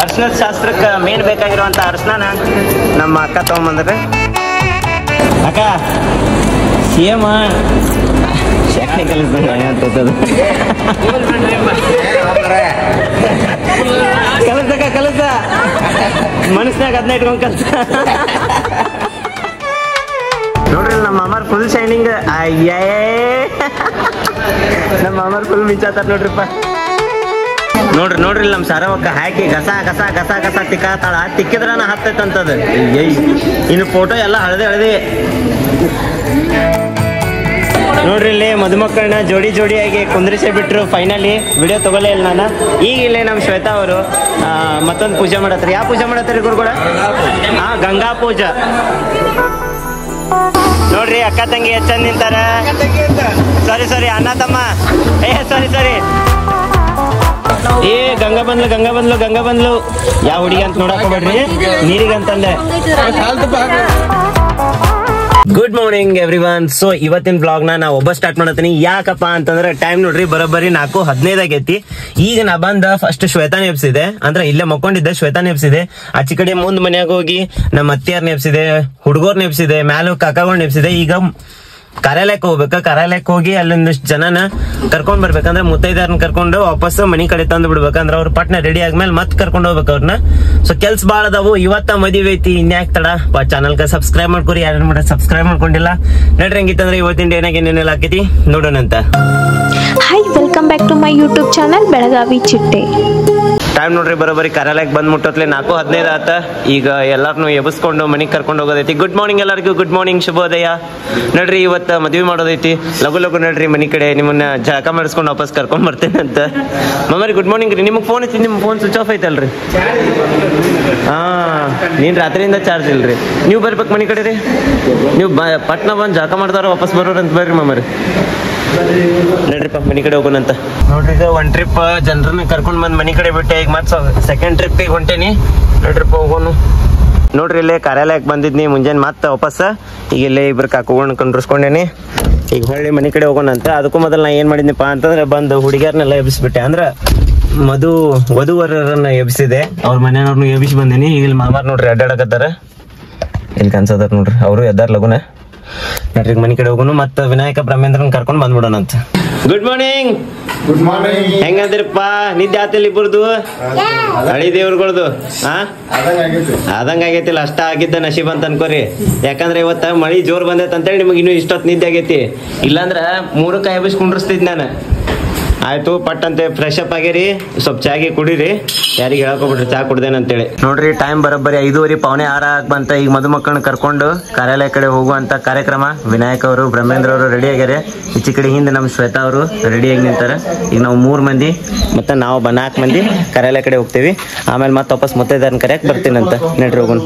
ಅರ್ಶಿನದ ಶಾಸ್ತ್ರಕ್ಕೆ ಮೇನ್ ಬೇಕಾಗಿರುವಂಥ ಅರ್ಶಿನ ನಮ್ಮ ಅಕ್ಕ ತೊಗೊಂಬಂದ್ರೆ. ಅಕ್ಕ ಸೇಮ ಶಕ್ತಿ ಕಲಸ ಮನಸ್ನಾಗ ಅದನ್ನ ಇಟ್ಕೊಂಡ್ ಕಲ್ಸ. ನೋಡ್ರಿ ನಮ್ಮ ಅಮ್ಮರ್ ಫುಲ್ ಶೈನಿಂಗ್. ಅಯ್ಯೇ ನಮ್ಮ ಅಮ್ಮರ್ ಫುಲ್ ಮಿಂಚಾತಾರ ನೋಡ್ರಿಪ್ಪ. ನೋಡ್ರಿ ನಮ್ಮ ಸಾರವಕ್ಕ ಹಾಕಿ ಗಸ ಗಸ ಗಸ ಗಸ ತಿಕ್ಕಾತಾಳ. ತಿಕ್ಕಿದ್ರನ ಹತ್ತೈತಂತದ. ಇನ್ನು ಫೋಟೋ ಎಲ್ಲ ಹಳದಿ. ನೋಡ್ರಿ ಇಲ್ಲಿ ಮದುಮಕ್ಕಳನ್ನ ಜೋಡಿಯಾಗಿ ಕುಂದ್ರಿಸೇ ಬಿಟ್ರು. ಫೈನಲಿ ವಿಡಿಯೋ ತಗೊಳ್ಳೇ ಇಲ್ಲ ನಾನು. ಈಗ ಇಲ್ಲೇ ನಮ್ಮ ಶ್ವೇತಾ ಅವರು ಮತ್ತೊಂದು ಪೂಜೆ ಮಾಡತ್ರಿ. ಯಾವ ಪೂಜೆ ಮಾಡತ್ರಿ ಗುರುಗಳ? ಗಂಗಾ ಪೂಜಾ. ನೋಡ್ರಿ ಅಕ್ಕ ತಂಗಿ ಎಷ್ಟು ಚಂದ ನಿಂತಾರ. ಸಾರಿ ಅಣ್ಣ ತಮ್ಮ. ಸಾರಿ ಗಂಗಾ ಬಂದ್ಲು. ಯಾವ ಹುಡುಗಿ ಅಂತ ನೋಡಕ್ ಹೋಗ್ಬೇಡ್ರಿ, ನೀರಿಗಂತಂದೆ. Good morning everyone. ಸೊ ಇವತ್ತಿನ ಬ್ಲಾಗ್ ನಾವು ಒಬ್ಬ ಸ್ಟಾರ್ಟ್ ಮಾಡತ್ತೀನಿ. ಯಾಕಪ್ಪ ಅಂತಂದ್ರೆ ಟೈಮ್ ನೋಡ್ರಿ ಬರೋಬ್ಬರಿ 4:15 ಆಗೈತಿ. ಈಗ ನಾ ಬಂದ ಫಸ್ಟ್ ಶ್ವೇತಾ ನೆಪ್ಸಿದೆ, ಅಂದ್ರೆ ಇಲ್ಲೇ ಮಕ್ಕೊಂಡಿದ್ದೆ. ಶ್ವೇತಾ ನೆಪ್ಸಿದೆ. ಆಚೆ ಕಡೆ ಮುಂದ್ ಮನ್ಯಾಗ ಹೋಗಿ ನಮ್ಮ ಅತ್ತಿಯಾರ್ ನೆಪ್ಸಿದೆ, ಹುಡುಗರ್ ನೆಪ್ಸಿದೆ, ಮ್ಯಾಲ ಕಾಕಾಗಳು ನೆಪ್ಸಿದೆ. ಈಗ ಕಾರ್ಯಾಲಯಕ್ಕೆ ಹೋಗ್ಬೇಕ. ಕಾರ್ಯಾಲಯಕ್ಕೆ ಹೋಗಿ ಅಲ್ಲೊಂದಿಷ್ಟು ಜನನ ಕರ್ಕೊಂಡ್ ಬರ್ಬೇಕಂದ್ರೆ ಮುತ್ತೈದಾರನ್ನ ಕರ್ಕೊಂಡು ವಾಪಸ್ ಮನಿ ಕಡೆ ತಂದು ಬಿಡ್ಬೇಕಂದ್ರೆ ಅವ್ರ ಪಟ್ನ ರೆಡಿ ಆದ್ಮೇಲೆ ಮತ್ತೆ ಕರ್ಕೊಂಡು ಹೋಗ್ಬೇಕು ಅವ್ರನ್ನ. ಸೊ ಕೆಲ್ಸ ಬಾಳ ಅದಾವು. ಇವತ್ತ ಮದುವೆ ಐತಿ, ಇನ್ಯಾಕ್ ತಡ. ಚಾನಲ್ಗೆ ಸಬ್ಸ್ಕ್ರೈಬ್ ಮಾಡ್ಕೊರಿ. ಯಾರು ಮಾಡ ಸಬ್ಸ್ಕ್ರೈಬ್ ಮಾಡ್ಕೊಂಡಿಲ್ಲ ನೋಡ್ರಿ. ಹೆಂಗಿತ್ತಂದ್ರೆ ಇವತ್ತಿನ ಡೇನಾಗ ಏನೇನೆಲ್ಲ ಹಾಕೈತಿ ನೋಡೋಣಂತ. Hi, welcome back to my YouTube channel Belagavi Chitte. Time ನೋಡ್ರಿ ಬರೋಬ್ಬರಿ ಕಾರ್ಯಾಲಯಕ್ಕೆ ಬಂದ್ ಮುಟ್ಟತ್ಲೆ 4:15 ಆತ. ಈಗ ಎಲ್ಲಾರನು ಎಬ್ಬಿಸ್ಕೊಂಡು ಮನಿಗ್ ಕರ್ಕೊಂಡು ಹೋಗೋದೈತಿ. ಗುಡ್ ಮಾರ್ನಿಂಗ್ ಎಲ್ಲರಿಗೂ. ಗುಡ್ ಮಾರ್ನಿಂಗ್, ಶುಭೋದಯ. ನೋಡ್ರಿ ಇವತ್ತು ಮದ್ವೆ ಮಾಡೋದೈತಿ. ಲಗು ನೋಡ್ರಿ ಮನಿ ಕಡೆ ನಿಮ್ಮನ್ನ ಜಳಕ ಮಾಡಿಸ್ಕೊಂಡು ವಾಪಸ್ ಕರ್ಕೊಂಡ್ ಬರ್ತೇನೆ ಅಂತ. ಮಮ್ಮರಿ ಗುಡ್ ಮಾರ್ನಿಂಗ್ ರೀ. ನಿಮ್ಗೆ ಫೋನ್ ಐತಿ, ನಿಮ್ ಫೋನ್ ಸ್ವಿಚ್ ಆಫ್ ಐತಲ್ರಿ? ನೀನ್ ರಾತ್ರಿಯಿಂದ ಚಾರ್ಜ್ ಇಲ್ರಿ. ನೀವು ಬರ್ಬೇಕು ಮನಿ ಕಡೆ ರೀ. ನೀವು ಪಟ್ನ ಬಂದ್ ಜಳಕ ಮಾಡ್ತಾರ ವಾಪಸ್ ಬರೋರಂತ ಬರ್ರಿ ಮಮ್ಮರಿ. ನಡ್ರಿಪ್ಪ ಮನಿ ಕಡೆ ಹೋಗೋಣಂತ. ನೋಡ್ರಿ ಈಗ ಒಂದ್ ಟ್ರಿಪ್ ಜನರನ್ನ ಕರ್ಕೊಂಡ್ ಬಂದ್ ಮನಿ ಕಡೆ ಬಿಟ್ಟೆ. ಈಗ ಮತ್ ಸೆಕೆಂಡ್ ಟ್ರಿಪ್ ಈಗ ಹೊಂಟೇನಿ. ನಡ್ರಿಪ್ಪ ಹೋಗೋನು. ನೋಡ್ರಿ ಇಲ್ಲೇ ಕಾರ್ಯಾಲಯಕ್ಕೆ ಬಂದಿದ್ನಿ ಮುಂಜಾನೆ ಮತ್ತೆ ವಾಪಸ್. ಈಗ ಇಲ್ಲೇ ಇಬ್ರು ಕಾಕೋಗಳನ್ನ ಕುಂಡ್ರಿಸ್ಕೊಂಡೇನಿ. ಈಗ ಹೊಳ್ಳಿ ಮನಿ ಕಡೆ ಹೋಗೋಣಂತ. ಅದಕ್ಕೂ ಮೊದಲು ನಾ ಏನ್ ಮಾಡಿದ್ನಿಪ್ಪ ಅಂತಂದ್ರೆ ಬಂದು ಹುಡುಗಿಯರ್ನೆಲ್ಲ ಎಬ್ಬಿಸ್ಬಿಟ್ಟೆ. ಅಂದ್ರ ವಧುವರರನ್ನ ಎಬ್ಸಿದೆ. ಅವ್ರ ಮನೆಯವ್ರನ್ನು ಎಬ್ಬಿಸಿ ಬಂದೇನಿ. ಈಗ ಇಲ್ಲಿ ಮಾಮಾರ್ ನೋಡ್ರಿ ಅಡ್ಡಾಡಕತ್ತಾರ. ಇಲ್ಲಿ ಕನ್ಸದಾರ ನೋಡ್ರಿ. ಅವರು ಎದ್ದಾರ ಲಗುನ. ನಡ್ರಿ ಮನಿ ಕಡೆ ಹೋಗೋನು. ಮತ್ತ ವಿನಾಯಕ ಬ್ರಹ್ಮೇಂದ್ರನ್ ಕರ್ಕೊಂಡ್ ಬಂದ್ಬಿಡೋಣಂತ. Good morning. Good morning. ಹೆಂಗಂದ್ರಪ್ಪ ನಿದ್ದೆ ಆತಿಲ್ಲ ಇಬ್ಬರದು? ಹಳಿ ದೇವ್ರಗಳ್ದು ಆದಂಗ ಆಗೈತಿಲ್ಲ. ಅಷ್ಟ ಆಗಿದ್ದ ನಶೀಬ್ ಅಂತ ಅನ್ಕೋರಿ. ಯಾಕಂದ್ರೆ ಇವತ್ತ ಮಳಿ ಜೋರ್ ಬಂದೈತೆ ಅಂತೇಳಿ ನಿಮ್ಗೆ ಇನ್ನೂ ಇಷ್ಟೊತ್ತು ನಿದ್ದೆ ಆಗೈತಿ. ಇಲ್ಲಾಂದ್ರ 3 ಕಾಯಿ ಕುಂಡ್ರಿಸ್ತಿದ್ ನಾನು. ಆಯ್ತು ಪಟ್ ಅಂತ ಫ್ರೆಶ್ ಅಪ್ ಆಗಿರಿ, ಸ್ವಲ್ಪ ಚಾಗಿ ಕುಡೀರಿ. ಯಾರಿಗೆ ಹೇಳ್ಕೊಬಿಟ್ರಿ ಚಾ ಕುಡ್ದೇನ ಅಂತೇಳಿ. ನೋಡ್ರಿ ಟೈಮ್ ಬರೋಬ್ಬರಿ 5:15 ಪೌನೆ 6 ಬಂತ. ಈಗ ಮದುಮಕ್ಕಳನ್ನ ಕರ್ಕೊಂಡು ಕಾರ್ಯಾಲಯ ಕಡೆ ಹೋಗುವಂತ ಕಾರ್ಯಕ್ರಮ. ವಿನಾಯಕ್ ಅವರು, ಬ್ರಹ್ಮೇಂದ್ರ ಅವರು ರೆಡಿ ಆಗ್ಯಾರ. ಈಚೆ ಕಡೆ ಹಿಂದೆ ನಮ್ಮ ಶ್ವೇತಾ ಅವರು ರೆಡಿಯಾಗಿ ನಿಂತಾರ. ಈಗ ನಾವು 3 ಮಂದಿ ಮತ್ತೆ ನಾವು 4 ಮಂದಿ ಕಾರ್ಯಾಲಯ ಕಡೆ ಹೋಗ್ತೇವಿ. ಆಮೇಲೆ ಮತ್ತೆ ವಾಪಸ್ ಮುತ್ತೈದಾರನ ಕರೆಯಕ್ ಬರ್ತೀನಂತ. ನಡ್ರಿ ಹೋಗೋಣ.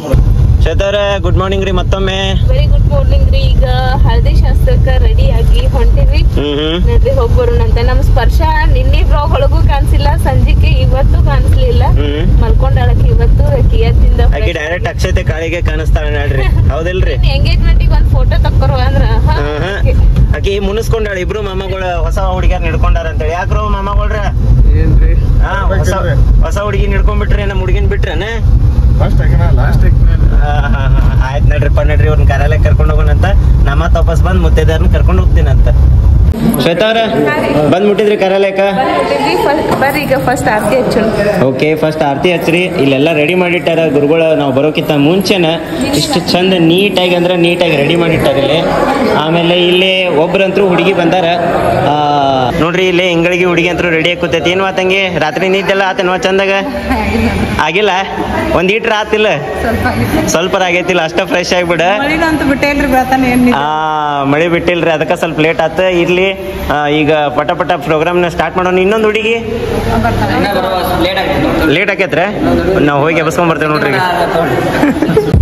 ಶ್ವೇತಾ ಅವ್ರೆ ಗುಡ್ ಮಾರ್ನಿಂಗ್ ರೀ ಮತ್ತೊಮ್ಮೆ. ವೆರಿ ಗುಡ್ ಮಾರ್ನಿಂಗ್ ರೀ. ಈಗ ಹಳದಿ ಶಾಸ್ತ್ರಕ್ಕ ರೆಡಿ ಆಗಿ ಹೊಂಟಿವಿ. ನಡ್ರಿ ಹೋಗ್ಬರೋಣಂತ. ನಮ್ ಸ್ಪರ್ಶ ನಿನ್ನೆ ಬ್ಲಾಗ್ ಒಳಗೂ ಕಾಣಿಸಿಲ್ಲ, ಸಂಜಿಕೆ ಇವತ್ತು ಕಾಣಿಸ್ಲಿಲ್ಲ. ಮಲ್ಕೊಂಡಾಳಕ್ಕೆ ಇವತ್ತು ಕಿಯತ್ತಿಂದ ಡೈರೆಕ್ಟ್ ಅಕ್ಷತೆ ಕಾಳಿಗೆ ಕಾಣಿಸ್ತಾಳೆ ನೋಡ್ರಿ. ಹೌದಿಲ್ರಿ? ಎಂಗೇಜ್ಮೆಂಟ್ ಗೆ ಒಂದ್ ಫೋಟೋ ತಕ್ಕೊರು ಅಂದ್ರ ಆಕಿ ಮುನಿಸ್ಕೊಂಡಾಳ. ಇಬ್ರು ಮಾಮಗಳು ಹೊಸ ಹುಡುಗಿಯಾರ ನಿಡ್ಕೊಂಡಾರ ಅಂತೇಳಿ. ಯಾಕ್ರೋ ಮಾಮಗಳ್ರ ಹೊಸ ಹುಡುಗಿ ನಿಡ್ಕೊಂಡ್ಬಿಟ್ರಿ? ನಮ್ಮ ಹುಡುಗಿನ ಬಿಟ್ರೇನ? ಆಯ್ತು ನಡ್ರಿಪ್ಪ. ನಡ್ರಿ ಅವ್ರನ್ನ ಕಾರ್ಯಾಲಯ ಕರ್ಕೊಂಡು ಹೋಗೋಣಂತ. ನಮ್ಮ ವಾಪಸ್ ಬಂದ್ ಮುತ್ತೈದಾರನ್ನ ಕರ್ಕೊಂಡು ಹೋಗ್ತೀನಂತ. ಶ್ವೇತಾ ಅವ್ರ ಬಂದ್ ಮುಟ್ಟಿದ್ರಿ ಕಾರ್ಯಾಲಯಕ್ಕ? ಬರ್ರಿ ಈಗ ಫಸ್ಟ್ ಆರತಿ ಹಚ್ಚೋಣ. ಓಕೆ, ಫಸ್ಟ್ ಆರತಿ ಹಚ್ಚ್ರಿ. ಇಲ್ಲೆಲ್ಲ ರೆಡಿ ಮಾಡಿಟ್ಟಾರ ಗುರುಗಳು. ನಾವು ಬರೋಕ್ಕಿಂತ ಮುಂಚೆನ ಇಷ್ಟು ಚಂದ ನೀಟಾಗಿ ಅಂದ್ರೆ ನೀಟಾಗಿ ರೆಡಿ ಮಾಡಿಟ್ಟಾರ ಇಲ್ಲಿ. ಆಮೇಲೆ ಇಲ್ಲಿ ಒಬ್ರಂತರೂ ಹುಡುಗಿ ಬಂದಾರ ನೋಡ್ರಿ. ಇಲ್ಲಿ ಇಂಗಳಿಗೆ ಹುಡುಗಿ ಅಂತೂ ರೆಡಿ ಆಗಿ ಏನ್ ಮಾತಂಗಿ ರಾತ್ರಿ ನಿದ್ದೆಲ್ಲ ಆತೇನವ ಚಂದಾಗ? ಆಗಿಲ್ಲ? ಒಂದ್ ಈಟ್ರ ಆತಿಲ್ಲ? ಸ್ವಲ್ಪ ಆಗೈತಿಲ್ಲ, ಅಷ್ಟ ಫ್ರೆಶ್ ಆಗಿಬಿಡ. ಮಳಿ ಬಿಟ್ಟಿಲ್ರಿ, ಅದಕ್ಕೆ ಸ್ವಲ್ಪ ಲೇಟ್ ಆತ. ಇರ್ಲಿ ಈಗ ಪಟ ಪ್ರೋಗ್ರಾಮ್ ನ ಸ್ಟಾರ್ಟ್ ಮಾಡೋಣ. ಇನ್ನೊಂದು ಹುಡುಗಿ ಲೇಟ್ ಆಕೈತ್ರೆ. ನಾವು ಹೋಗಿ ಎಬ್ಸ್ಕೊಂಡ್ ಬರ್ತೇವೆ ನೋಡ್ರಿ.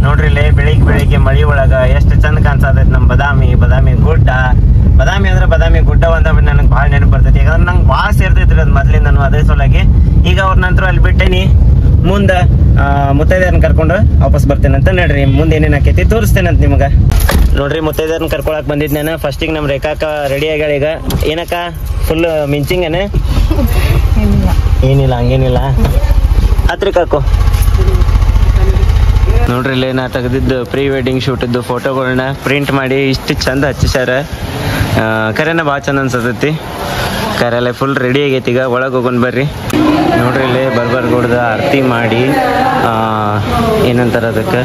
ನೋಡ್ರಿ ಇಲ್ಲಿ ಬೆಳಿಗ್ಗೆ ಮಳಿ ಒಳಗ ಎಷ್ಟು ಚಂದ ಕಾಣಿಸ್ತೈತಿ ನಮ್ ಬದಾಮಿ ಗುಡ್ಡ. ಬದಾಮಿ ಅಂದ್ರೆ ಬದಾಮಿ ಗುಡ್ಡ ಒಂದ ನನಗೆ ಭಾಳ ನೆನಪು ಬರ್ತೈತಿ. ಯಾಕಂದ್ರೆ ನಂಗೆ ಭಾಳ ಸೇರ್ತೈತ್ರಿ ಅದು ಮೊದ್ಲಿಂದ. ನಾನು ಅದೇ ಸಲುವಾಗಿ ಈಗ ಅವ್ರ ನಂತರ ಅಲ್ಲಿ ಬಿಟ್ಟೇನಿ. ಮುಂದ ಮುತ್ತೈದೆಯರ್ನ ಕರ್ಕೊಂಡು ವಾಪಸ್ ಬರ್ತೇನಂತ. ನಡ್ರಿ ಮುಂದೆ ಏನೇನ್ ಆಕೈತಿ ತೋರಿಸ್ತೇನಂತ ನಿಮ್ಗ. ನೋಡ್ರಿ ಮುತ್ತೈದೆಯರ್ನ ಕರ್ಕೊಳಕ್ ಬಂದಿದ್ನೇನ. ಫಸ್ಟಿಗೆ ನಮ್ ರೇಖಾಕ ರೆಡಿ ಆಗ್ಯಾಳ. ಈಗ ಏನಕ್ಕ ಫುಲ್ ಮಿಂಚಿಂಗೇನೆ? ಏನಿಲ್ಲ, ಹಂಗೇನಿಲ್ಲ. ಹತ್ರಕ್ಕಾಕು ನೋಡ್ರಿ ಇಲ್ಲಿ ನಾ ತೆಗೆದಿದ್ದು ಪ್ರೀ ವೆಡ್ಡಿಂಗ್ ಶೂಟ್ ಇದ್ದು ಫೋಟೋಗಳನ್ನ ಪ್ರಿಂಟ್ ಮಾಡಿ ಇಷ್ಟು ಚಂದ ಹಚ್ಚಿಸ್ಯಾರ. ಕರೆನ ಭಾಳ ಚಂದ ಅನ್ಸತೈತಿ. ಕರೆಲ್ಲ ಫುಲ್ ರೆಡಿ ಆಗೈತಿ. ಈಗ ಒಳಗೆ ಹೋಗೋಣ ಬರ್ರಿ. ನೋಡ್ರಿ ಇಲ್ಲಿ ಬರ್ಬರ್ಗೂಡ್ದ ಆರತಿ ಮಾಡಿ ಏನಂತಾರೆ ಅದಕ್ಕೆ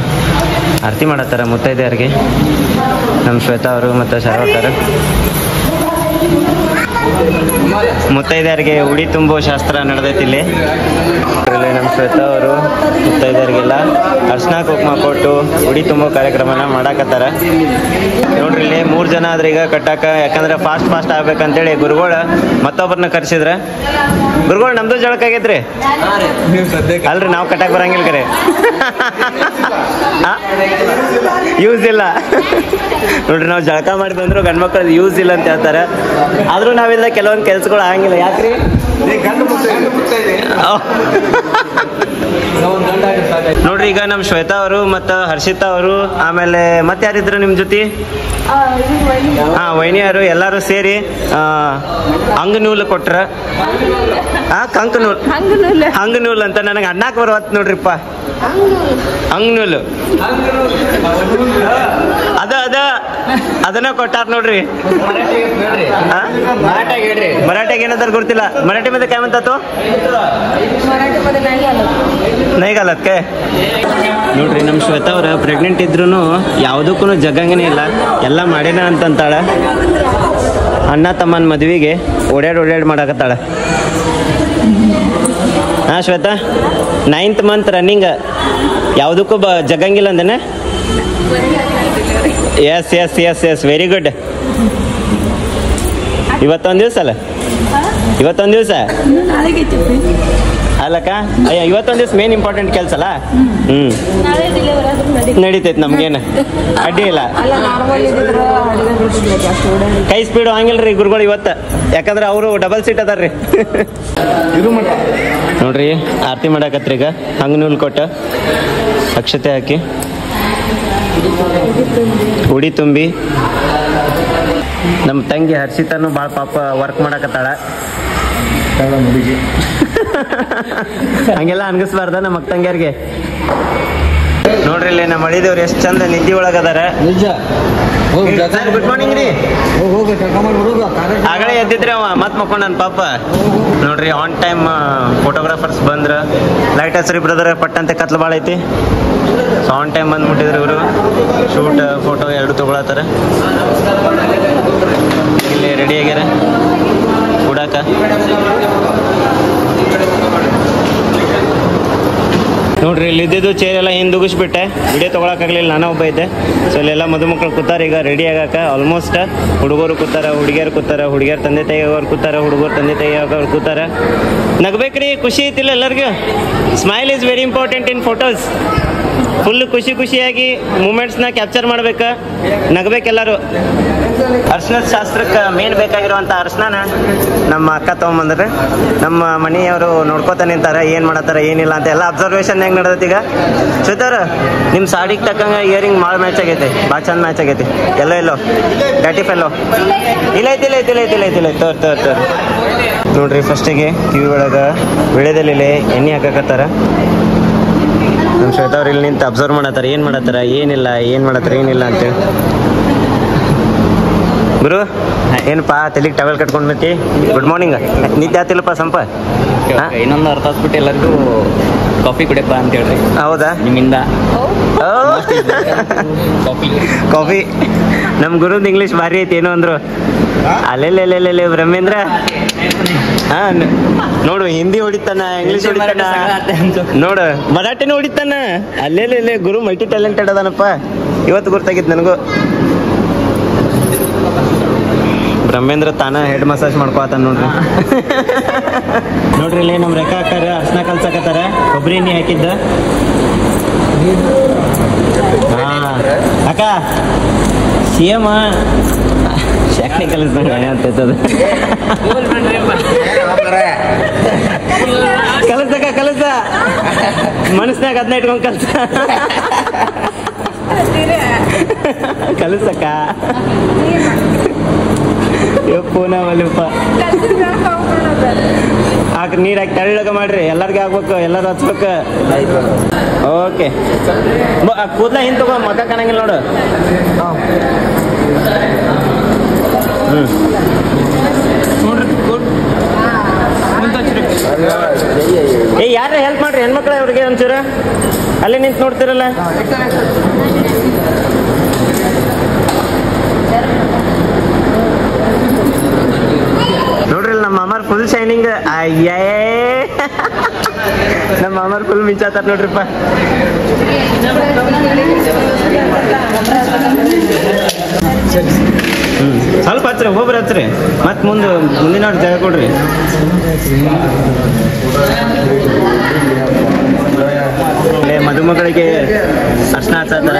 ಆರತಿ ಮಾಡತ್ತಾರ ಮುತ್ತೈದೆಯರಿಗೆ. ನಮ್ಮ ಶ್ವೇತಾ ಅವರು ಮತ್ತು ಶರವತ್ತಾರ ಮುತ್ತೈದೆಯರಿಗೆ ಉಡಿ ತುಂಬೋ ಶಾಸ್ತ್ರ ನಡೆದೈತಿ ಇಲ್ಲಿ. ನಮ್ಮ ಶ್ವೇತಾ ಅವರು ಮುತ್ತೈದೆಯರಿಗೆಲ್ಲ ಅರ್ಶಿನ ಕುಂಕುಮ ಕೊಟ್ಟು ಉಡಿ ತುಂಬೋ ಕಾರ್ಯಕ್ರಮನ ಮಾಡಾಕತ್ತಾರ. ನೋಡ್ರಿ ಇಲ್ಲಿ 3 ಜನ ಆದ್ರೆ ಈಗ ಕಟ್ಟಾಕ, ಯಾಕಂದ್ರೆ ಫಾಸ್ಟ್ ಆಗ್ಬೇಕಂತೇಳಿ ಗುರುಗಳು ಮತ್ತೊಬ್ಬರನ್ನ ಕರ್ಸಿದ್ರ. ಗುರುಗಳು ನಮ್ದು ಜಳಕ ಆಗೈತ್ರಿ ಅಲ್ರಿ, ನಾವು ಕಟ್ಟಾಕ್ ಬರಂಗಿಲ್ಲ ಕರೆ ಯೂಸ್ ಇಲ್ಲ ನೋಡ್ರಿ. ನಾವು ಜಳಕ ಮಾಡಿ ಬಂದ್ರು ಗಂಡ್ಮಕ್ಳದ್ದು ಯೂಸ್ ಇಲ್ಲ ಅಂತ ಹೇಳ್ತಾರೆ. ಆದ್ರೂ ನಾವೆಲ್ಲ ಕೆಲವೊಂದು ಕೆಲ್ಸಗಳು ಆಗಂಗಿಲ್ಲ. ಯಾಕ್ರಿ? ನೋಡ್ರಿ ಈಗ ನಮ್ ಶ್ವೇತಾ ಅವರು ಮತ್ತ ಹರ್ಷಿತಾ ಅವರು ಆಮೇಲೆ ಮತ್ತೆ ಯಾರಿದ್ರು ನಿಮ್ ಜೊತೆ? ವೈನಿಯರು ಎಲ್ಲಾರು ಸೇರಿ ಅಂಗನೂಲ್ ಕೊಟ್ರ. ಹಂಗನೂಲ್ ಅಂತ ನನಗೆ ಅಣ್ಣಾಕ್ ಬರುವತ್ ನೋಡ್ರಿಪ್ಪ. ಅಂಗನೂಲು ಅದನ್ನ ಕೊಟ್ಟಾರ ನೋಡ್ರಿ. ಮರಾಠಿಗೆ ಏನಂತಾರ ಗೊತ್ತಿಲ್ಲ. ಮರಾಠಿ मध्ये काय म्हणतात? ನೈ ಗಾಲತ್ಕೆ ನೋಡ್ರಿ. ನಮ್ಮ ಶ್ವೇತಾ ಅವ್ರ ಪ್ರೆಗ್ನೆಂಟ್ ಇದ್ರು ಯಾವುದಕ್ಕೂ ಜಗಂಗನೇ ಇಲ್ಲ, ಎಲ್ಲ ಮಾಡ್ಯಾನ ಅಂತಂತಾಳ. ಅಣ್ಣ ತಮ್ಮನ ಮದ್ವಿಗೆ ಓಡ್ಯಾಡ್ ಮಾಡಾಕತ್ತಾಳ. ಶ್ವೇತಾ 9th ಮಂತ್ ರನ್ನಿಂಗ್, ಯಾವುದಕ್ಕೂ ಜಗಂಗಿಲ್ಲ ಅಂದೇನೆ. Yes very good. ಇವತ್ತೊಂದು ದಿವಸ ಅಲ್ಲ, ಇವತ್ತೊಂದು ದಿವಸ ಅಲ್ಲಕ್ಕ. ಅಯ್ಯ ಇವತ್ತೊಂದು ದಿವಸ ಮೇನ್ ಇಂಪಾರ್ಟೆಂಟ್ ಕೆಲಸ ಅಲ್ಲ. ನಡೀತೈತಿ, ನಮ್ಗೇನು ಅಡ್ಡಿ ಇಲ್ಲ. ಕೈ ಸ್ಪೀಡು ಹಂಗಿಲ್ರಿ ಗುರುಗಳು ಇವತ್ತು, ಯಾಕಂದ್ರೆ ಅವರು ಡಬಲ್ ಸೀಟ್ ಅದಾರ್ರಿ. ನೋಡ್ರಿ ಆರತಿ ಮಾಡಾಕತ್ರಿ. ಈಗ ಹಂಗ ನೂಲ್ ಕೊಟ್ಟ ಅಕ್ಷತೆ ಹಾಕಿ ಉಡಿ ತುಂಬಿ. ನಮ್ಮ ತಂಗಿ ಹರ್ಷಿತಾನು ಭಾಳ ಪಾಪ ವರ್ಕ್ ಮಾಡಾಕತ್ತಾಳ. ಹಂಗೆಲ್ಲ ಅನ್ಗಿಸ್ಬಾರ್ದ ನಮ್ಮ ಅಕ್ಕ ತಂಗಿಯರಿಗೆ. ನೋಡ್ರಿ ಇಲ್ಲಿ ನಮ್ಮ ಅಳಿದೇವ್ರು ಎಷ್ಟು ಚಂದ ನಿದ್ದೆ ಒಳಗದಾರ. ಗುಡ್ ಮಾರ್ನಿಂಗ್ ರೀ. ಆಗಲೇ ಎದ್ದಿದ್ರೆ ಅವ ಮತ್ ಮಕ್ಕೊಂಡ್ ನನ್ನ ಪಾಪ. ನೋಡ್ರಿ ಆನ್ ಟೈಮ್ ಫೋಟೋಗ್ರಾಫರ್ಸ್ ಬಂದ್ರ. ಲೈಟ್ ಹಸ್ರಿ ಬ್ರದರ್ ಪಟ್ಟಂತೆ ಕತ್ಲು ಭಾಳ ಐತಿ. ಸೊ ಆನ್ ಟೈಮ್ ಬಂದ್ಬಿಟ್ಟಿದ್ರು ಇವರು. ಶೂಟ್ ಫೋಟೋ ಎರಡು ತಗೊಳತ್ತಾರ. ಇಲ್ಲಿ ರೆಡಿ ಆಗ್ಯಾರ ಕೂಡಾಕ. ನೋಡ್ರಿ ಇಲ್ಲಿ ಇದ್ದಿದ್ದು ಚೇರ್ ಎಲ್ಲ ಹಿಂದುಗಿಸ್ಬಿಟ್ಟೆ, ವಿಡಿಯೋ ತೊಗೊಳಕ್ಕಾಗಲಿಲ್ಲ, ನಾನು ಒಬ್ಬ ಇದ್ದೆ. ಸೊ ಇಲ್ಲೆಲ್ಲ ಮದುಮಕ್ಕಳು ಕೂತಾರ ಈಗ ರೆಡಿ ಆಗಾಕ. ಆಲ್ಮೋಸ್ಟ್ ಹುಡುಗರು ಕೂತಾರ, ಹುಡುಗಿಯರು ಕೂತಾರ, ಹುಡುಗಿಯರ್ ತಂದೆ ತಾಯಿಯವ್ರು ಕೂತಾರ, ಹುಡುಗರು ತಂದೆ ತಾಯಿಯವ್ರು ಕೂತಾರ. ನಗ್ಬೇಕ್ರಿ, ಖುಷಿ ಐತಿಲ್ಲ ಎಲ್ಲರಿಗೂ. Smile is very important in photos. Full ಖುಷಿಯಾಗಿ ಮೂಮೆಂಟ್ಸ್ನ ಕ್ಯಾಪ್ಚರ್ ಮಾಡ್ಬೇಕು, ನಗ್ಬೇಕೆಲ್ಲರೂ. ಅರ್ಶಿನದ ಶಾಸ್ತ್ರಕ್ಕೆ ಮೇನ್ ಬೇಕಾಗಿರುವಂಥ ಅರ್ಶಿನ ನಮ್ಮ ಅಕ್ಕ ತೊಗೊಂಬಂದ್ರೆ ನಮ್ಮ ಮನೆಯವರು ನೋಡ್ಕೋತ ನಿಂತಾರ, ಏನು ಮಾಡತ್ತಾರ ಏನಿಲ್ಲ ಅಂತ ಎಲ್ಲ ಅಬ್ಸರ್ವೇಷನ್ ಹೆಂಗೆ ನಡೆದೈತಿ. ಈಗ ಶ್ವೇತಾರ ನಿಮ್ಮ ಸಾಡಿಗೆ ತಕ್ಕಂಗ ಇಯರಿಂಗ್ ಭಾಳ ಮ್ಯಾಚ್ ಆಗೈತಿ, ಭಾಳ ಚಂದ ಮ್ಯಾಚ್ ಆಗೈತಿ. ಎಲ್ಲೋ ಡ್ಯಾಟಿಫೆಲ್ಲೋ ಇಲ್ಲ ತೋರ್ ನೋಡ್ರಿ. ಫಸ್ಟಿಗೆ ಕಿವಿ ಒಳಗೆ ವಿಳೆದೆಲೆ ಎಣ್ಣೆ ಹಾಕಕತ್ತಾರ. ನಮ್ಮ ಶ್ವೇತಾ ಅವ್ರು ಇಲ್ಲಿ ನಿಂತು ಅಬ್ಸರ್ವ್ ಮಾಡತ್ತಾರ, ಏನು ಮಾಡತ್ತಾರ ಏನಿಲ್ಲ ಅಂತೇಳಿ. ಗುರು ಏನಪ್ಪಾ ತಲೆಗೆ ಟವೆಲ್ ಕಟ್ಕೊಂಡು ಬರ್ತಿ? Good morning. ನಿದ್ದೆ ಆತಿಲ್ಲಪ್ಪ ಸಂಪ? ಇನ್ನೊಂದು ಅರ್ಥ ಹಾಸ್ಬಿಟ್ಟು ಎಲ್ಲರಿಗೂ ಕಾಫಿ ಕುಡಿಯಪ್ಪ ಅಂತ ಹೇಳ್ರಿ. ಹೌದಾ? ನಿಮ್ಮಿಂದ ಕಾಫಿ. ನಮ್ಮ ಗುರುದ್ ಇಂಗ್ಲೀಷ್ ಭಾರಿ ಐತಿ. ಏನು ಅಂದ್ರು ಅಲ್ಲೆಲ್ಲೆಲ್ಲೆಲ್ಲೆ ಬ್ರಹ್ಮೇಂದ್ರ. ನೋಡು ಹಿಂದಿ ಹೊಡಿತಾನ, ಇಂಗ್ಲೀಷ್ ಹೊಡಿತಾನ, ನೋಡು ಮರಾಠಿನೂ ಹೊಡಿತಾನ. ಅಲ್ಲೆಲ್ಲೆಲ್ಲೆ ಗುರು ಮಲ್ಟಿ ಟ್ಯಾಲೆಂಟೆಡ್ ಅದಾನಪ್ಪ. ಇವತ್ತು ಗೊತ್ತಾಗಿತ್ತು ನನಗೂ. ಬ್ರಹ್ಮೇಂದ್ರ ತಾನ ಹೆಡ್ ಮಸಾಜ್ ಮಾಡ್ಕೊತಾನ ನೋಡ್ರಿ. ನೋಡ್ರಿ ಇಲ್ಲಿ ನಮ್ಮ ರೇಖಾ ಅಕ್ಕಾರ ಅರ್ಶನ ಕಲ್ಸಕತ್ತಾರ. ಕೊಬ್ಬರಿ ಎಣ್ಣೆ ಹಾಕಿದ್ದ. ಅಕ್ಕ ಸೇಮ ಶಾಕ್ನಿ ಕಲಿಸ್ದಂಗ ಅಂತದ. ಕಲಸ ಮನಸ್ನಾಗ ಅದನ್ನ ಇಟ್ಕೊಂಡ್ ಕಲಸಕ್ಕ. ಪೂನವಲ್ಲಪ್ಪ ಹಾಕಿ ನೀರು ಹಾಕಿ ತೆಳ್ಳಗ ಮಾಡ್ರಿ, ಎಲ್ಲರಿಗೂ ಆಗ್ಬೇಕು, ಎಲ್ಲರೂ ಹಚ್ಬೇಕು. ಓಕೆ ಕೂದಲ ಹಿಂದೆ ತಗೋ, ಮಕ್ಕ ಕಾಣಂಗಿಲ್ಲ ನೋಡು. ಏ ಯಾರ ಹೆಲ್ಪ್ ಮಾಡ್ರಿ ಹೆಣ್ಮಕ್ಳ ಅವ್ರಿಗೆ ಒಂಚೂರು, ಅಲ್ಲಿ ನಿಂತು ನೋಡ್ತಿರಲ್ಲ. ನೋಡ್ರಿ ನಮ್ಮ ಮಾಮಾರ್ ಫುಲ್ ಶೈನಿಂಗ್. ಅಯ್ಯೇ ನಮ್ಮ ಮಾಮಾರ್ ಫುಲ್ ಮಿಂಚಾತಾರ ನೋಡ್ರಿಪ್ಪ. ಸ್ವಲ್ಪ ಹಚ್ರಿ, ಒಬ್ಬರು ಹಚ್ರಿ, ಮತ್ ಮುಂದಿನ ಜಾಗ ಕೊಡ್ರಿ. ಮದುಮಗಳಿಗೆ ಅರ್ಶನ ಹಚ್ಚಾತಾರ.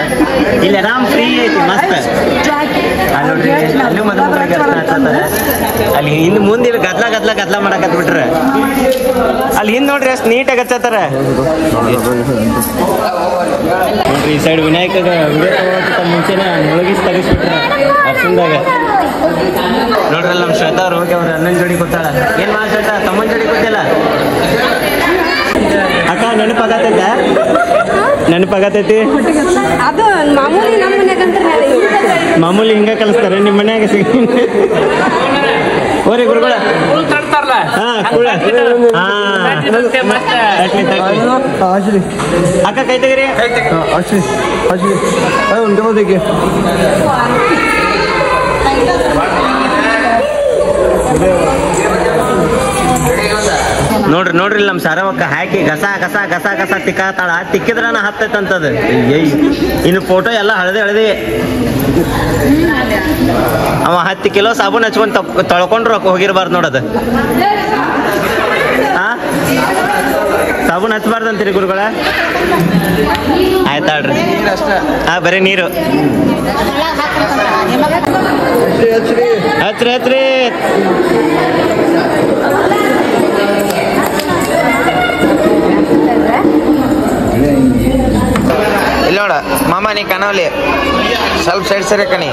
ಇಲ್ಲಿ ಆರಾಮ್ ಫ್ರೀ ಐತಿ, ಮಸ್ತ್. ನೋಡ್ರಿ ಅಲ್ಲೂ ಮದುಮಗಳಿಗೆ ಅರ್ಶನ ಹಚ್ಚಾತಾರ. ಅಲ್ಲಿ ಹಿಂದ್ ಮುಂದೆ ಇಲ್ಲಿ ಗದ್ಲ ಮಾಡಕತ್ ಬಿಟ್ರ. ಅಲ್ಲಿ ಹಿಂದ್ ನೋಡ್ರಿ ಅಷ್ಟು ನೀಟಾಗಿ ಹಚ್ಚಾತಾರ. ನೋಡ್ರಿ ಈ ಸೈಡ್ ವಿನಾಯಕಗ ವಿಡಿಯೋ ತಗೋಕ್ಕಿಂತ ಮುಂಚೆನೆ ಮುಳುಗಿಸಿ ತರಿಸ್ಬಿಟ್ರ ಅರ್ಶನದಾಗ. ನೋಡ್ರಲ್ಲ ನಮ್ಮ ಶ್ರದ್ಧಾ ಅವ್ರು ಹೋಗಿ ಅವ್ರ ಅಣ್ಣನ ಜೋಡಿ ಕೂತಾಳ. ಏನ್ ಶ್ರದ್ಧಾ, ತಮ್ಮನ ಜೋಡಿ ಕೂತಿಲ್ಲ ಅಕ್ಕ? ನೆನಪಾಗತೈತಿ ಅದು ಮಾಮೂಲಿ. ನಮ್ಮ ಮನ್ಯಾಗ ಮಾಮೂಲಿ ಹಿಂಗ ಕಲಿಸ್ತಾರೆ ನಿಮ್ಮ ಮನ್ಯಾಗ. ಓರಿ ಗುರುಗಳ ಅಕ್ಕ ಕೈ ತೆಗೀರಿ. ನೋಡ್ರಿ ನಮ್ಮ ಸಾರವಕ್ಕ ಹಾಕಿ ಗಸ ತಿಕ್ಕಾತಾಳ. ತಿಕ್ಕಿದ್ರನ ಹತ್ತೈತಂತದ. ಇನ್ನು ಫೋಟೋ ಎಲ್ಲ ಹಳದಿ. ಅವ 10 ಕಿಲೋ ಸಾಬೂನ್ ಹಚ್ಕೊಂಡ್ ತೊಳ್ಕೊಂಡ್ರು ಹೋಗಿರ್ಬಾರ್ದು ನೋಡದು. ಸಾಬೂನ್ ಹಚ್ಬಾರ್ದು ಅಂತೀರಿ ಗುರುಗಳ? ಆಯ್ತಾಳ್ರಿ. ಬರೀ ನೀರು ಹಚ್ರಿ. ಇಲ್ಲ ನೋಡ ಮಾಮ, ನೀ ಕನವಲಿ ಸ್ವಲ್ಪ ಸೈಡ್ ಸರಿ ಕಣಿ.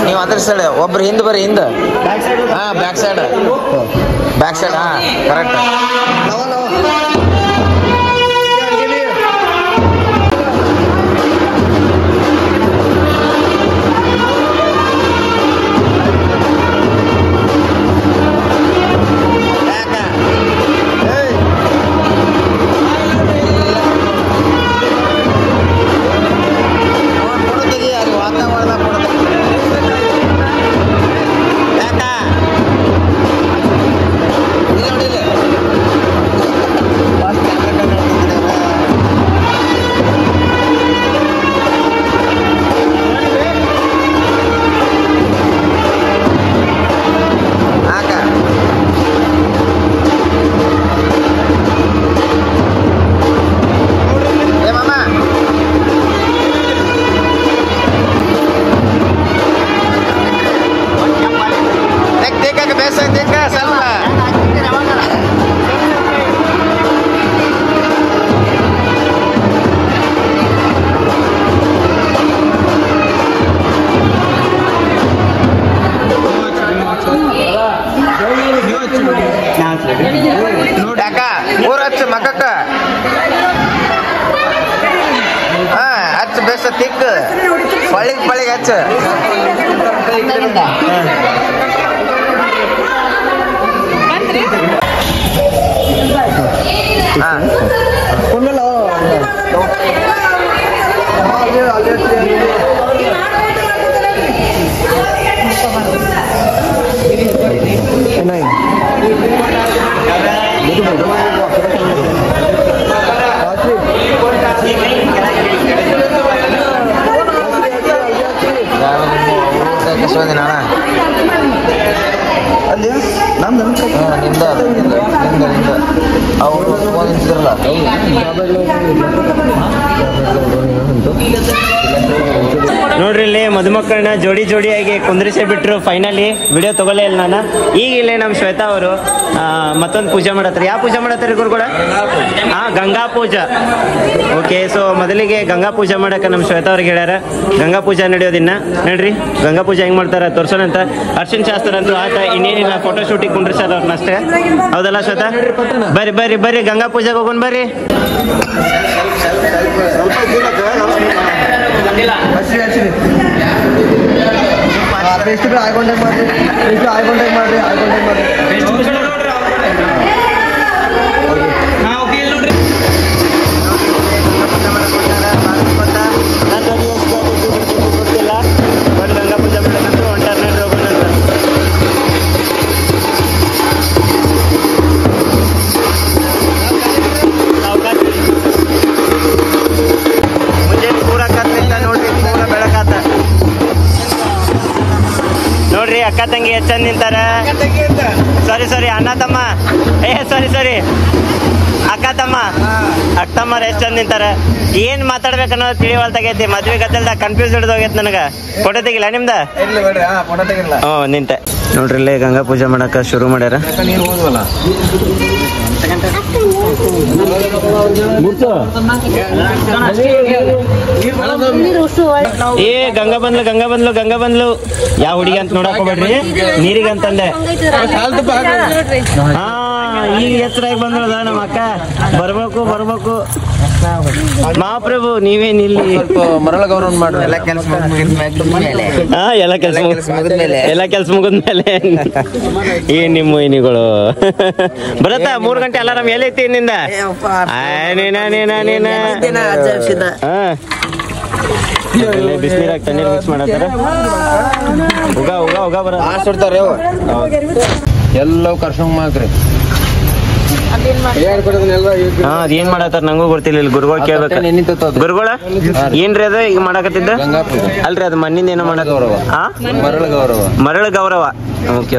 ನೀವು ಅದ್ರ ಸೈಡ್ ಒಬ್ರು ಹಿಂದ್ ಬರ್ರಿ, ಹಿಂದ. Back side correct. ನೋಡಾಕ ಊರ ಹಚ್ಚ ಮಕ್ಕಕ್ಕ ಹಚ್ಚ ಬೇಸ ತಿಕ್ಕ ಪಳಿಗ್ ಹಚ್ಚ. ಅಲ್ಲಿ ನಮ್ದು ನಿಂದ ಅವರು ಫೋನ್ ಹಂಚಿದ್ರಲ್ಲ ನೋಡ್ರಿ ಇಲ್ಲಿ ಮದುಮಕ್ಕಳನ್ನ ಜೋಡಿಯಾಗಿ ಕುಂದ್ರಿಸೇ ಬಿಟ್ರು. ಫೈನಲಿ ವಿಡಿಯೋ ತಗೊಳ್ಳೇ ಇಲ್ಲ ನಾನು. ಈಗ ಇಲ್ಲೇ ನಮ್ಮ ಶ್ವೇತಾ ಅವರು ಮತ್ತೊಂದು ಪೂಜೆ ಮಾಡತ್ತಾರೆ. ಯಾವ ಪೂಜೆ ಮಾಡತ್ತಾರೆ ಗುರುಗಳ? ಗಂಗಾ ಪೂಜಾ. ಓಕೆ, ಸೊ ಮೊದಲಿಗೆ ಗಂಗಾ ಪೂಜೆ ಮಾಡಕ್ಕೆ ನಮ್ಮ ಶ್ವೇತಾ ಅವ್ರಿಗೆ ಹೇಳ್ಯಾರ. ಗಂಗಾ ಪೂಜೆ ನಡೆಯೋದಿನ್ನ ನೋಡ್ರಿ. ಗಂಗಾ ಪೂಜೆ ಹೆಂಗ್ ಮಾಡ್ತಾರ ತೋರ್ಸೋಣಂತ. ಅರ್ಶಿನ ಶಾಸ್ತ್ರ ಅಂತೂ ಆತ, ಇನ್ನೇನಿಲ್ಲ ಫೋಟೋ ಶೂಟಿಂಗ್ ಕುಂಡ್ರಿಸ್ಯಾರ ಅವ್ರನ್ನ ಅಷ್ಟೇ. ಹೌದಲ್ಲ ಶ್ವೇತಾ? ಬರ್ರಿ ಗಂಗಾ ಪೂಜೆಗೆ ಹೋಗೋಣ ಬರ್ರಿ. ಎಷ್ಟು ಆಯ್ಕೊಂಡಾಗ ಮಾಡ್ರಿ ಗಂಗಾ ಪೂಜೆ ಮಾಡಕ್ಕಂತೂ ಹೊಂಟಾರ ನೋಡ್ರಿ. ಹೋಗೋಣಂತ. ಮುಂಜಾನೆ ಪೂರ ಕತ್ಲಿಂದ ನೋಡ್ರಿ, ಪೂರ ಬೆಳಕಾತ ನೋಡ್ರಿ. ಅಕ್ಕ ತಂಗಿ ಎಷ್ಟು ಚಂದ ನಿಂತಾರ. ಸಾರಿ ಅಣ್ಣ ತಮ್ಮ, ಸಾರಿ ಅಕ್ಕ ತಮ್ಮರ ಎಷ್ಟು ಚಂದ ನಿಂತಾರ. ಏನ್ ಮಾತಾಡ್ಬೇಕನ್ನೋದು ತಿಳಿವಲ್ತಾಗೈತಿ. ಮದ್ವೆ ಗದ್ದಲ್ದಾಗ ಕನ್ಫ್ಯೂಸ್ ಹಿಡಿದೋಗೈತಿ ನನಗ. ಫೋಟೋ ತೆಗಿಲ್ಲ ನಿಮ್ದ? ನಿಂತೆ ನೋಡ್ರಿ. ಇಲ್ಲೇ ಗಂಗಾ ಪೂಜೆ ಮಾಡಕ ಶುರು ಮಾಡ್ಯಾರ. ಗಂಗಾ ಬಂದ್ಲು. ಯಾವ ಹುಡುಗಿ ಅಂತ ನೋಡಕ್ ಹೋಗ್ಬೇಡ್ರಿ, ನೀರಿಗೆ ಅಂತಂದೆ. ಈಗ ಎತ್ತರಾಗಿ ಬಂದ್ರದ ನಮ್ಮ ಅಕ್ಕ. ಬರ್ಬೇಕು ಮಹಾಪ್ರಭು, ನೀವೇನ್ ಇಲ್ಲಿ ಮರಳ ಗೌರವ ಮಾಡ್ರಿ. ಎಲ್ಲ ಕೆಲಸ ಮುಗಿದ್ಮೇಲೆ ಏನ್ ನಿಮ್ಮ ಏನಿಗಳು ಬರತ್ತ. 3 ಗಂಟೆ ಅಲಾರಾಮ್ ಎಲ್ಲೈತಿ ನಿಂದ? ಬಿಸಿನೀರಾಗ ತಣ್ಣೀರ್ ಮಿಕ್ಸ್ ಮಾಡತ್ತಾರ. ಉಗ ಬರ ಎಲ್ಲವೂ ಕರ್ಸಂಗ್ ಮಾಡ್ರಿ. ಅದೇನ್ ಮಾಡತ್ತಾರ ನಂಗೂ ಗೊತ್ತಿಲ್ಲ. ಇಲ್ಲಿ ಗುರುಗಳು ಕೇಳ್ಬೇಕ. ಗುರುಗಳ ಏನ್ರಿ ಅದು ಈಗ ಮಾಡಕತ್ತಿದ್ದ? ಅಲ್ರಿ ಅದು ಮಣ್ಣಿಂದ ಏನೋ ಮಾಡಕ್ ಮರಳ ಗೌರವ. ಓಕೆ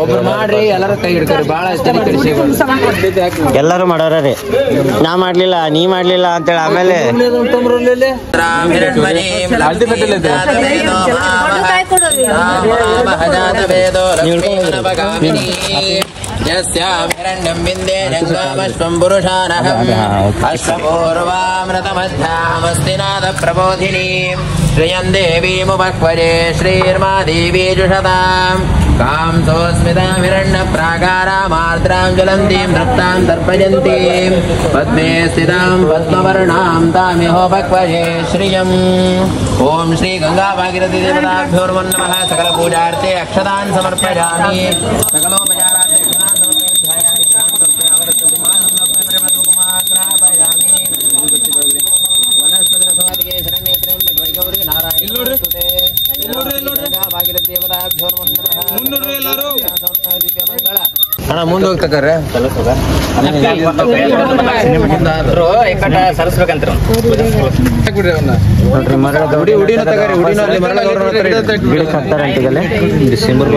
ಒಬ್ರು ಮಾಡ್ರಿ, ಎಲ್ಲಾರು ಕೈ ಹಿಡ್ಕರಿ. ಬಾಳ ಎಲ್ಲಾರು ಮಾಡಾರ ರೀ. ನಾ ಮಾಡ್ಲಿಲ್ಲ, ನೀ ಮಾಡ್ಲಿಲ್ಲ ಅಂತೇಳಿ ಆಮೇಲೆ ಯಸ್ಯಾಮಿರಣ್ಯಂ ವಿಂದೇ ಜಂಗಾಮಶ್ವಂ ಪುರುಷಾನಹಂ ಅಷ್ಟಪೂರ್ವಾಮೃತಮಧ್ಯಾಮಸ್ತಿನಾದ ಪ್ರಬೋಧಿನಿ ಶ್ರಿಯಂ ದೇವೀಮುಪಕ್ವಜೆ ಶ್ರೀರ್ಮಾ ದೇವೀ ಜುಷತಾಂ ಕಾಂ ಸೋಸ್ಮಿತಾಮಿರಣ್ಯ ಪ್ರಾಕಾರಾಮಾರ್ದ್ರಾಂ ಜ್ವಲಂತೀಂ ತೃಪ್ತಾಂ ತರ್ಪಯಂತೀಂ ಪದ್ಮೇ ಸ್ಥಿತಾಂ ಪದ್ಮವರ್ಣಾಂ ತಾಮಿಹೋಪಕ್ವಜೆ ಶ್ರಿಯಂ. ಓಂ ಶ್ರೀ ಗಂಗಾ ಭಾಗೀರಥಿ ದೇವತಾಭ್ಯೋ ನಮಃ. ಸಕಲ ಪೂಜಾರ್ಥೆ ಅಕ್ಷತಾನ್ ಸಮರ್ಪಯಾಮಿ. ಸಕಲೋಪಚಾರಾರ್ಥೆ ಅಕ್ಷತಾನ್ ಸಮರ್ಪಯಾಮಿ. ವನಸ್ಪತಿ ಶರಣ್ಯೇ ತ್ರ್ಯಂಬಕೆ ಗೌರಿ ನಾರಾಯಣ ಭಾಗೀರಥಿ ದೇವತಾಭ್ಯೋ ನಮಃ. ಅಣ್ಣ ಮುಂದೆ ಹೋಗ್ತಕ್ರೆ ಸರಿಸ್ಬೇಕಂತ ಡಿಸೆಂಬರ್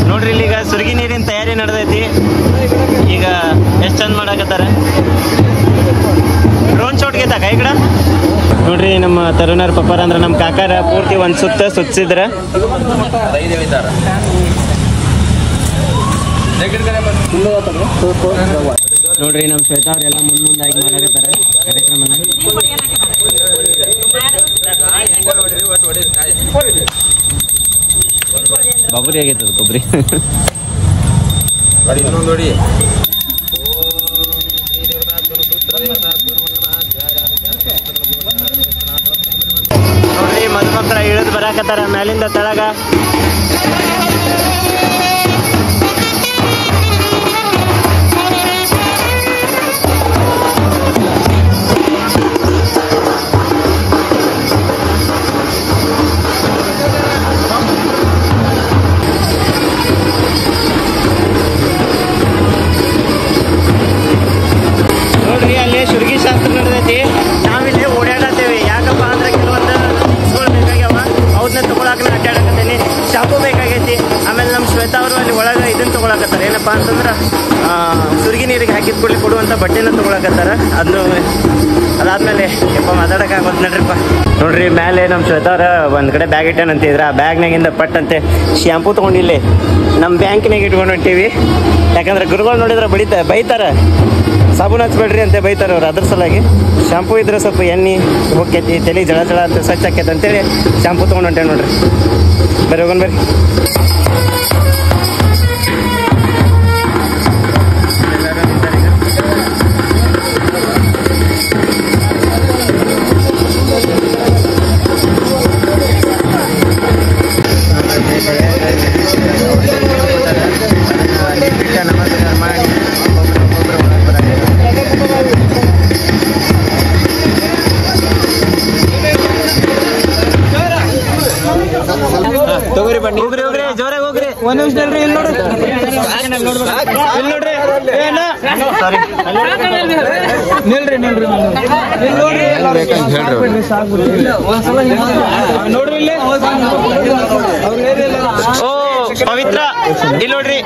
ನೋಡ್ರಿ. ಇಲ್ಲಿ ಈಗ ಸುರ್ಗಿ ನೀರಿನ ತಯಾರಿ ನಡೆದೈತಿ. ಈಗ ಎಷ್ಟು ಚಂದ ಮಾಡಾಕತ್ತಾರ. ಡ್ರೋನ್ ಶಾಟ್ ಗೆದ್ದ ಕೈ ಕಡೆ ನೋಡ್ರಿ. ನಮ್ಮ ತರುಣರ ಪಪ್ಪಾರ ಅಂದ್ರೆ ನಮ್ಮ ಕಾಕಾರ ಪೂರ್ತಿ ಒಂದ್ ಸುತ್ತಿದ್ರ ನೋಡ್ರಿ. ನಮ್ಮ ಶ್ವೇತಾ ಅವ್ರೆಲ್ಲ ಮುಂದಾಗಿ ಮಾಡಾಕತ್ತಾರ ಕಾರ್ಯಕ್ರಮನ. ಬಾಬುರಿ ಆಗೈತದ ಕೊಬ್ಬರಿ. ಇನ್ನೊಂದು ನೋಡಿ. ನೋಡ್ರಿ ಮದುಮಕ್ಕಳ ಇಳಿದು ಬರಾಕತ್ತಾರ ಮ್ಯಾಲಿಂದ ತಳಗ. ನೋಡ್ರಿ ಅಲ್ಲಿ ಸುರ್ಗಿ ಶಾಸ್ತ್ರ ನಡೆದೈತಿ. ನಾವಿಲ್ಲಿ ಓಡಾಡತ್ತೇವಿ. ಯಾಕಪ್ಪ ಅಂದ್ರೆ ಕೆಲವೊಂದು ಥಿಂಗ್ಸ್ಗಳು ಬೇಕಾಗ್ಯಾವ, ಅವನ್ನ ತಗೊಳಕ ಅಡ್ಡಾಡಕತ್ತೇನಿ. ಶಾಂಪು ಬೇಕಾಗೈತಿ. ಆಮೇಲೆ ನಮ್ಮ ಶ್ವೇತಾ ಅವರು ಅಲ್ಲಿ ಒಳಗೆ ಇದನ್ನ ತಗೊಳಕತ್ತಾರ, ಏನಪ್ಪಾ ಅಂತಂದ್ರೆ ಸುರ್ಗಿ ನೀರಿಗೆ ಹಾಕಿದ ಕೂಡಲೇ ಕೊಡುವಂಥ ಬಟ್ಟೆನ ತಗೊಳಕತ್ತಾರ. ಅದಾದ್ಮೇಲೆ ಯಪ್ಪ ಮಾತಾಡೋಕ್ಕಾಗೋದು ನಡ್ರಿಪ್ಪ. ನೋಡ್ರಿ ಮೇಲೆ ನಮ್ಮ ಶ್ವೇತಾ ಅವ್ರ ಒಂದು ಕಡೆ ಬ್ಯಾಗ್ ಇಟ್ಟೇನಂತಿದ್ರ, ಆ ಬ್ಯಾಗ್ನಾಗಿಂದ ಪಟ್ಟಂತೆ ಶಾಂಪೂ ತೊಗೊಂಡಿಲ್ಲಿ ನಮ್ಮ ಬ್ಯಾಂಕ್ನಾಗ ಇಟ್ಕೊಂಡು ಹೊಂಟೀವಿ. ಯಾಕಂದ್ರೆ ಗುರುಗಳು ನೋಡಿದ್ರೆ ಬೈತಾರ, ಸಾಬೂನು ಹಚ್ಬೇಡ್ರಿ ಅಂತ ಬೈತಾರೆ ಅವ್ರು. ಅದ್ರ ಸಲುವಾಗಿ ಶಾಂಪೂ ಇದ್ರೆ ಸ್ವಲ್ಪ ಎಣ್ಣೆ ಹೋಗ್ತೈತಿ, ತಲೆ ಜಳ ಜಳ ಅಂತ ಸ್ವಚ್ಛ ಆಕೈತೆ ಅಂತೇಳಿ ಶಾಂಪೂ ತೊಗೊಂಡು ಹೊಂಟೇವಿ ನೋಡ್ರಿ. ಬರ್ರಿ ಹೋಗೋಣ ಬರ್ರಿ. ನಮಸ್ಕಾರ ಮಾಡಿ ತಗೋರಿ ಬನ್ನಿ. ಹೋಗ್ರಿ ಜೋರಾಗಿ ಹೋಗ್ರಿ. ಒಂದ್ ನಿಮಿಷ ಇಲ್ರಿ, ಇಲ್ಲಿ ನೋಡ್ರಿ, ಇಲ್ಲಿ ನೋಡ್ರಿ, ಸಾರಿ ನಿಲ್ರಿ ನಿಲ್ರಿ ಇಲ್ಲಿ ನೋಡ್ರಿ, ನೋಡ್ರಿ ಇಲ್ಲಿ. ಓ ಪವಿತ್ರ ಇಲ್ಲಿ ನೋಡ್ರಿ.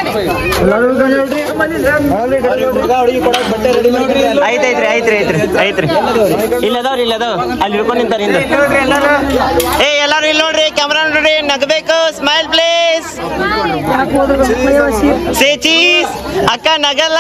ಐತ್ರಿ ಇಲ್ಲದವ್ರಿ ಅಲ್ಲಿ ಹಿಡ್ಕೊಂಡು ನಿಂತಾರ. ಏ ಎಲ್ಲಾರು ಇಲ್ಲಿ ನೋಡ್ರಿ, ಕ್ಯಾಮ್ರಾ ನೋಡ್ರಿ, ನಗಬೇಕು, ಸ್ಮೈಲ್ ಪ್ಲೀಸ್. ಸೇ ಚೀಸ್ ಅಕ್ಕ ನಗಲ್ಲ.